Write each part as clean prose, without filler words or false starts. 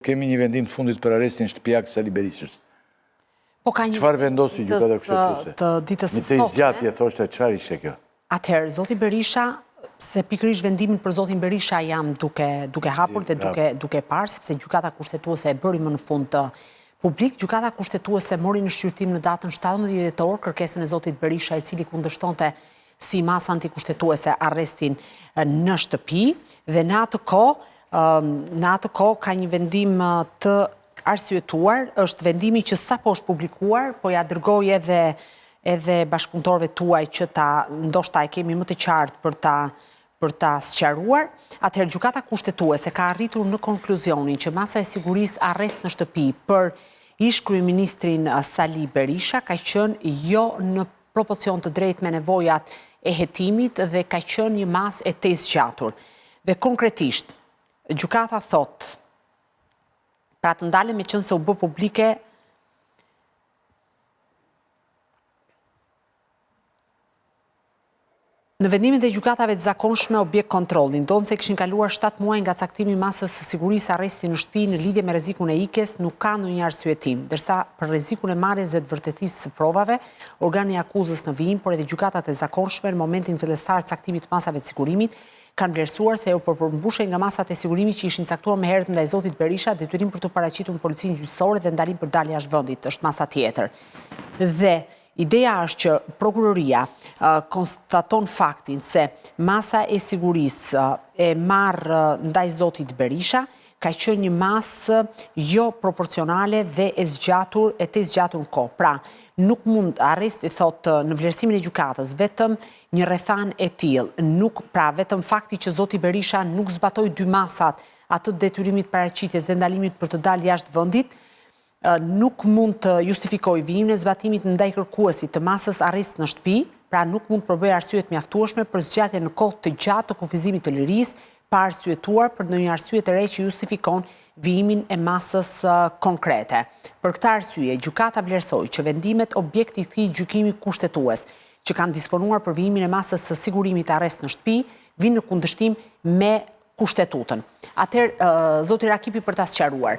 Kemi një vendim të fundit për arrestin shtëpiak Sali Berishës. Çfarë vendosi gjykata kushtetuese? Të ditës së sotme. Me të zgjatje thoshte çfarë ishte kjo? Atëherë, zoti Berisha, se pikërisht vendimin për zotin Berisha jam duke hapur dhe duke parë, sepse gjykata kushtetuese e bëri më në fund të publik. Gjykata kushtetuese mori në shqyrtim në datën 17 dhjetor kërkesën e zotit Berisha, i cili kundërshtonte si masë antikushtetuese arrestin në shtëpi, dhe në atë kohë ka një vendim të arsyetuar, është vendimi që sapo është publikuar, po ja dërgoj edhe bashkëpunëtorëve tuaj që ndoshta e kemi më të qartë për ta sqaruar. Atëherë gjykata kushtetuese ka arritur në konkluzionin që masa e sigurisë arrest në shtëpi për ish kryeministrin Sali Berisha ka qenë jo në proporcion të drejtë me nevojat e hetimit dhe ka qenë një masë e tezgjatur. Dhe konkretisht, gjykata thot, pra të ndale me qenë se u bë publike në vendimin e gjykatave të zakonshme objekt kontrolli, ndonë se kishin kaluar 7 muaj nga caktimi masës së sigurisë arresti në shtëpi në lidhje me rrezikun e ikjes, nuk ka ndonjë arsyetim, ndërsa për rrezikun e marrjes dhe të vërtetësisë së provave, organi i akuzës në vijim, por edhe gjykatat e zakonshme në momentin fillestar të caktimit të masave të sigurimit kanë vlerësuar se u përmbushen nga masat e sigurimit që ishin caktuar më herët ndaj zotit Berisha, detyrim për të paraqitur në policinë gjyqësore dhe ndalim për dalje jashtë vendit, është masa tjetër. Dhe ideja është që prokuroria konstaton faktin se masa e sigurisë e marrë ndaj zotit Berisha ka qenë një masë jo proporcionale dhe e zgjatur në kohë. Pra, nuk mund arresti, thot në vlerësimin e gjykatës, vetëm një rrethan e tillë, pra vetëm fakti që zoti Berisha nuk zbatoi 2 masat, atë detyrimit paraqitjes dhe ndalimit për të dalë jashtë vendit, nuk mund të justifikoj vijimin e zbatimit ndaj kërkuesit të masës arrest në shtëpi, pra nuk mund të përbëjë arsye të mjaftueshme për zgjatje në kohë të gjatë të kufizimit të lirisë, pa arsyetuar për ndonjë arsye të re që justifikon vijimin e masës konkrete. Për këtë arsye, gjykata vlerësoi që vendimet objekt i këtij gjykimi kushtetues që kanë disponuar për vijimin e masës së sigurimit arrest në shtëpi vinë në kundërshtim me kushtetutën. Atëherë, zoti Rakipi, për ta sqaruar,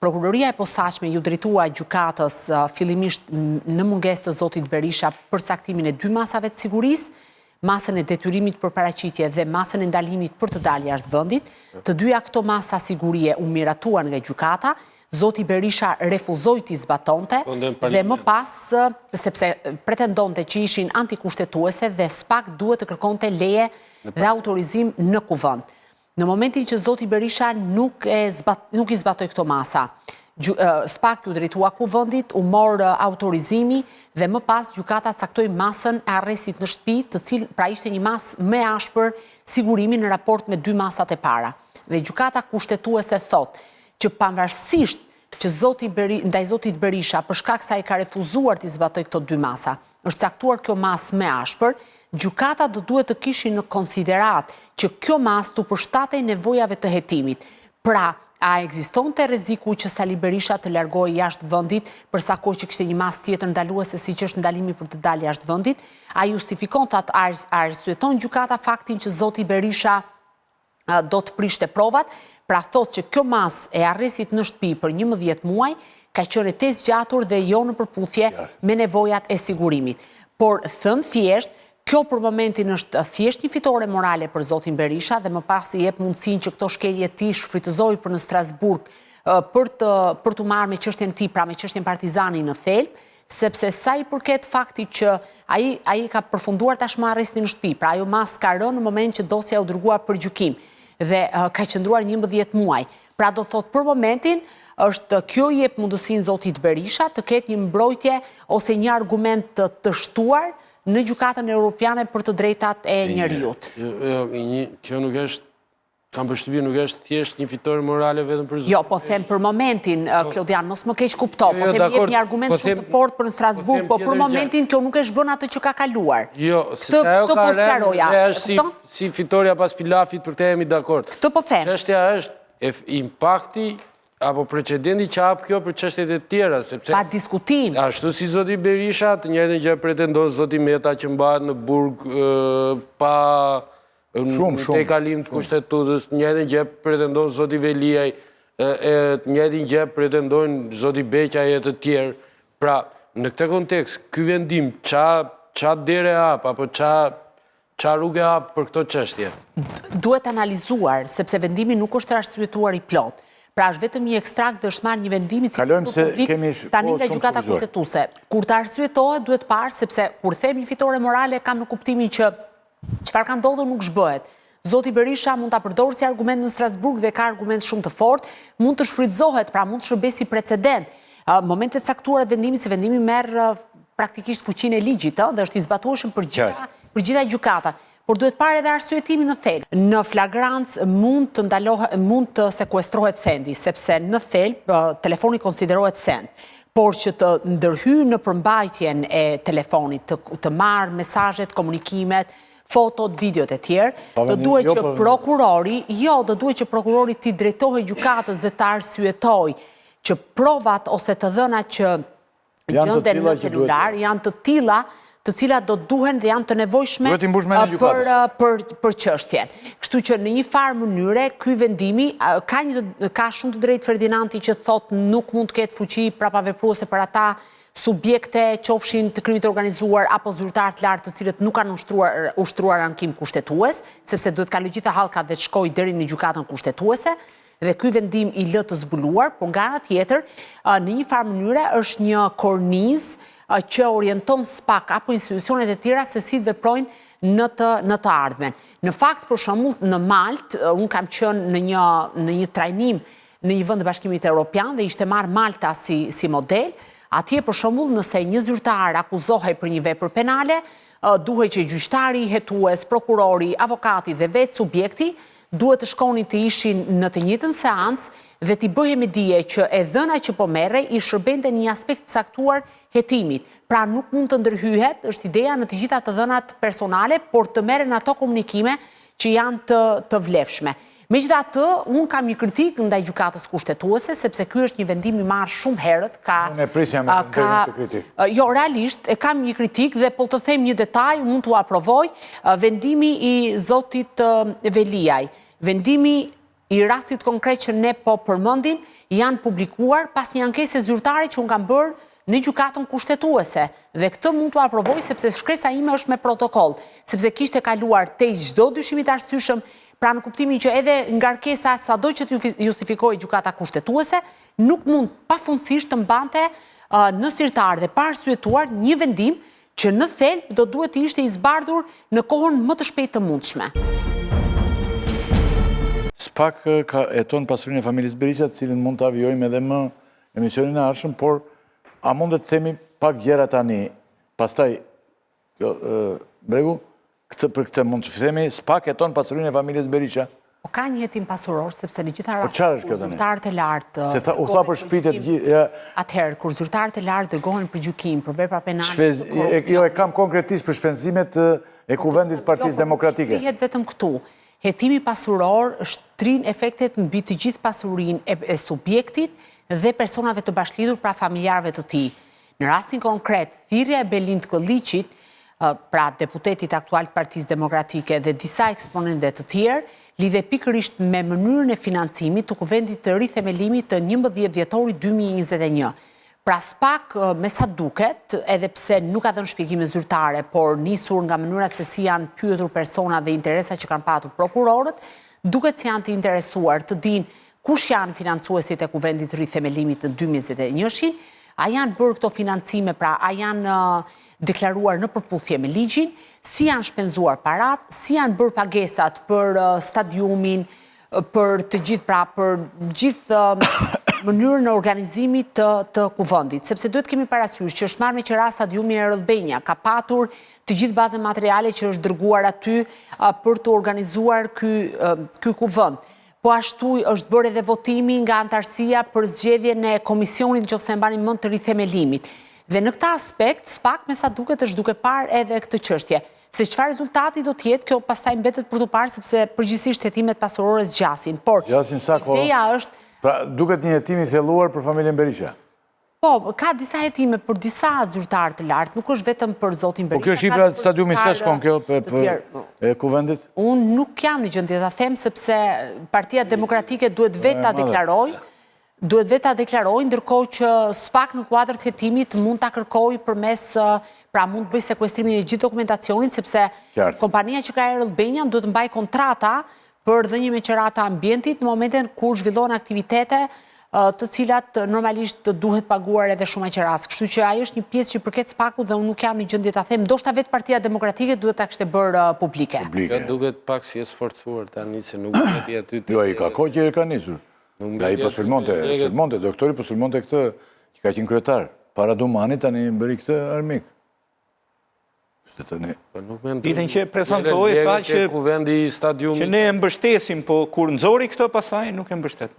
prokuroria e posaçme ju drejtua gjykatës fillimisht në mungesë të zotit Berisha për caktimin e 2 masave të sigurisë, masën e detyrimit për paraqitje dhe masën e ndalimit për të dalë jashtë vendit. Të dyja këto masa sigurie u miratuan nga gjykata, zoti Berisha refuzoi t'i zbatonte dhe më pas, sepse pretendonte që ishin antikushtetuese dhe SPAK duhet të kërkonte leje dhe autorizim në kuvend. Në momentin që zoti Berisha nuk i zbatoi këto masa, SPAK ju drejtua kuvendit, u morë autorizimi dhe më pas gjykata caktoi masën e arrestit në shtëpi, të cilë pra ishte një masë më ashpër sigurimi në raport me 2 masat e para. Dhe gjykata kushtetuese thot që pavarësisht që ndaj zotit Berisha për shkak se ai ka refuzuar t'i zbatoj këto 2 masa, është caktuar kjo masë më ashpër, gjykata do duhet të kishin në konsiderat që kjo masë të përshtatej nevojave të hetimit. Pra, a ekzistonte rreziku që Sali Berisha të largohej jashtë vendit përsa kohë që kishte një masë tjetër ndaluese siç është ndalimi për të dalë jashtë vendit? A justifikon arsyeton gjykata faktin që zoti Berisha do të prishte provat? Pra thot që kjo masë e arrestit në shtëpi për 11 muaj ka qenë e tezgjatur dhe jo në përputhje me nevojat e sigurimit. Por thënë thjesht, kjo për momentin është thjesht një fitore morale për zotin Berisha dhe më pas i jep mundësinë që këto shkelje ti shfrytëzoj për në Strasburg për të marrë me çështjen ti, pra me çështjen Partizani në thelb, sepse sa i përket faktit që ai ka përfunduar tashmë arrestin në shtëpi, pra ajo masë ka rënë në moment që dosja u dërguar për gjykim dhe ka qëndruar 11 muaj. Pra do thot për momentin është kjo i jep mundësinë zotit Berisha të ketë një mbrojtje ose një argument të shtuar në gjykatën europiane për të drejtat e njerëzit. Kjo nuk është, kam përshtypjen, nuk është thjesht një fitore morale vetëm për zotin. Jo, po them për momentin, Klodian, mos më keq kupto, po them jep një argument shumë të fortë për në Strasburg, po për momentin kjo nuk është bën atë që ka kaluar. Jo, se ajo ka rënë, është si fitoria pas pilafit, për këtë jemi dakord. Këtë po them. Çështja është impakti apo precedenti që hap kjo për çështjet e tjera, sepse pa diskutim. Ashtu si zoti Berisha, të njëjtën gjë pretendon zoti Meta që mbahet në burg pa te kalim të kushtetutës, të njëjtën gjë pretendon zoti Veliaj, njëjtin gjë pretendojnë zoti Beqa e të tjerë. Pra, në këtë kontekst, ky vendim qa dere hap, apo qa rrugë hap për këto çështje? Duhet analizuar, sepse vendimi nuk është arsyetuar i plot. Pra është vetëm një ekstrakt dhe është marrë një vendimi kalojmë se kemi tani nga gjykata kushtetuese. Kur të arsyetohet, duhet parë, sepse kur them një fitore morale, kam në kuptimin që çfarë ka ndodhur nuk zhbëhet. Zoti Berisha mund ta përdorë si argument në Strasburg dhe ka argument shumë të fortë, mund të shfrytëzohet, pra mund të shërbejë si precedent. Momentet caktuara të vendimit, se vendimi merr praktikisht fuqinë e ligjit, dhe është i zbatueshëm për gjitha gjykatat. Por duhet parë edhe arsyetimi në thelb. Në flagrancë mund të sekuestrohet sendi, sepse në thelb telefoni konsiderohet send. Por që të ndërhyjë në përmbajtjen e telefonit, të marrë mesazhet, komunikimet, fotot, videot e tjerë, do duhet që prokurori t'i drejtohej gjykatës dhe të arsyetoj që provat ose të dhënat që gjenden në celular janë të tilla të cilat do duhen dhe janë të nevojshme për çështjen. Kështu që në një farë mënyre, ky vendimi ka shumë të drejtë Ferdinandi që thotë nuk mund të ketë fuqi prapavepruese për ata subjekte, qofshin të krimit organizuar apo zyrtar të lartë të cilët nuk kanë ushtruar ankim kushtetues, sepse duhet kalojë gjitha hallkat dhe të shkojë deri në gjykatën kushtetuese, dhe ky vendim i lë të zbuluar, por nga ana tjetër, në një farë mënyre është një kornizë që orienton SPAK apo institucionet e tjera se si të veprojnë në të ardhmen. Në fakt, për shembull, në Maltë, unë kam qenë në një trajnim në një vend të Bashkimit Evropian dhe ishte marrë Malta si model. Atje, për shembull, nëse një zyrtar akuzohej për një vepër penale, duhet që gjyqtari, hetues, prokurori, avokati dhe vetë subjekti duhet të shkonin të ishin në të njëjtën seancë dhe t'i bëhej me dije që e dhëna që po merrej i shërbente një aspekt caktuar hetimit. Pra nuk mund të ndërhyhet, është ideja në të gjitha të dhënat personale, por të merren ato komunikime që janë të vlefshme. Megjithatë, unë kam një kritik ndaj gjykatës kushtetuese, sepse ky është një vendim i marrë shumë herët. Unë e prisja me të kritik. Jo, realisht, e kam një kritik dhe po të them një detaj, mund t'u aprovoj, vendimi i zotit Veliaj. Vendimi i rastit konkret që ne po përmendim janë publikuar pas një ankese zyrtare që unë kam bërë në gjykatën kushtetuese. Dhe këtë mund t'u aprovoj sepse shkresa ime është me protokoll, sepse kishte kaluar te çdo dyshimit arsyeshëm. Pra në kuptimin që edhe ngarkesa sado që të justifikojë gjykata kushtetuese, nuk mund pafundësisht të mbante në sirtar dhe pa arsyetuar një vendim që në thelb do duhet të ishte i zbardhur në kohën më të shpejtë të mundshme. SPAK heton pasurinë e familjes Berisha, të cilën mund të avijojmë edhe më emisionin e ardhshëm, por a mund të themi pak gjëra tani, pastaj Bregu? Për këtë mund të themi, SPAK heton pasurinë e familjes Berisha? Po ka një hetim pasuror, sepse në gjitha rastet kur zyrtarët e lartë... U tha për shpitet gjithë... Atëherë, kur zyrtarët e lartë dërgohen për gjykim, për vepra penale... Jo, e kam konkretisht për shpenzimet e kuvendit Partisë Demokratike. Jo, po vetëm këtu. Hetimi pasuror shtrin efektet mbi të gjithë pasurinë e subjektit dhe personave të bashkëlidhur pra familjarëve të tij. Në rastin konkret, thirrja e Belind Kolliçit, pra deputetit aktual të Partisë Demokratike dhe disa eksponentëve të tjerë, lidhe pikërisht me mënyrën e financimit të kuvendit të rithemelimit të 11 dhjetorit 2021. Pra SPAK, me sa duket, edhe pse nuk ka dhënë shpjegime zyrtare, por nisur nga mënyra se si janë pyetur persona dhe interesa që kanë patur prokurorët, duket se janë të interesuar të dinë kush janë financuesit e kuvendit të rithemelimit të 2021-shin, a janë bërë këto financime, pra a janë deklaruar në përputhje me ligjin, si janë shpenzuar parat, si janë bërë pagesat për stadiumin, për të gjithë, pra për gjithë mënyrën e organizimit të kuvendit, sepse duhet kemi parasysh që është marrë me qëra stadiumi e Rëdbenja, ka patur të gjithë bazën materiale që është dërguar aty për të organizuar ky kuvend. Po ashtu është bërë edhe votimi nga antarësia për zgjedhjen e komisionit nëse e mbani mend të rithemelimit. Dhe në këtë aspekt, SPAK me sa duket është duke parë edhe këtë çështje. Se çfarë rezultati do të jetë, kjo pastaj mbetet për të parë sepse përgjithsisht hetimet pasurore zgjasin. Por ideja është pra duket një hetim i thelluar për familjen Berisha. Po, ka disa hetime për disa zyrtarë të lartë, nuk është vetëm për zotin Berisha. Po kjo shifra stadiumi sa shkon kjo e kuvendit? Unë nuk jam në gjendje ta them sepse Partia Demokratike duhet vetë ta deklarojë, ndërkohë që SPAK në kuadër të hetimit mund ta kërkojë përmes, pra mund të bëjë sekuestrimin e gjithë dokumentacionit, sepse kompania që ka erë Albanian duhet të mbajë kontrata për dhënie me qerata ambientit në momentin kur zhvillohen aktivitete të cilat normalisht duhet paguar edhe shumë aqeras. Kështu që ajo është një pjesë që përket SPAK-ut dhe unë nuk jam në gjendje ta them, ndoshta vetë Partia Demokratike duhet ta kishte bërë publike. Kjo duket pak si e sforcuar tani se nuk veti aty. Jo, i ka kohë që e ka nisur. Ai po sulmonte, doktori po sulmonte këtë që ka qenë kryetar. Para Dumani tani bëri këtë armik. Ditën që prezantoi tha që ne e mbështesim, po kur nxori këtë pasaj nuk e mbështet.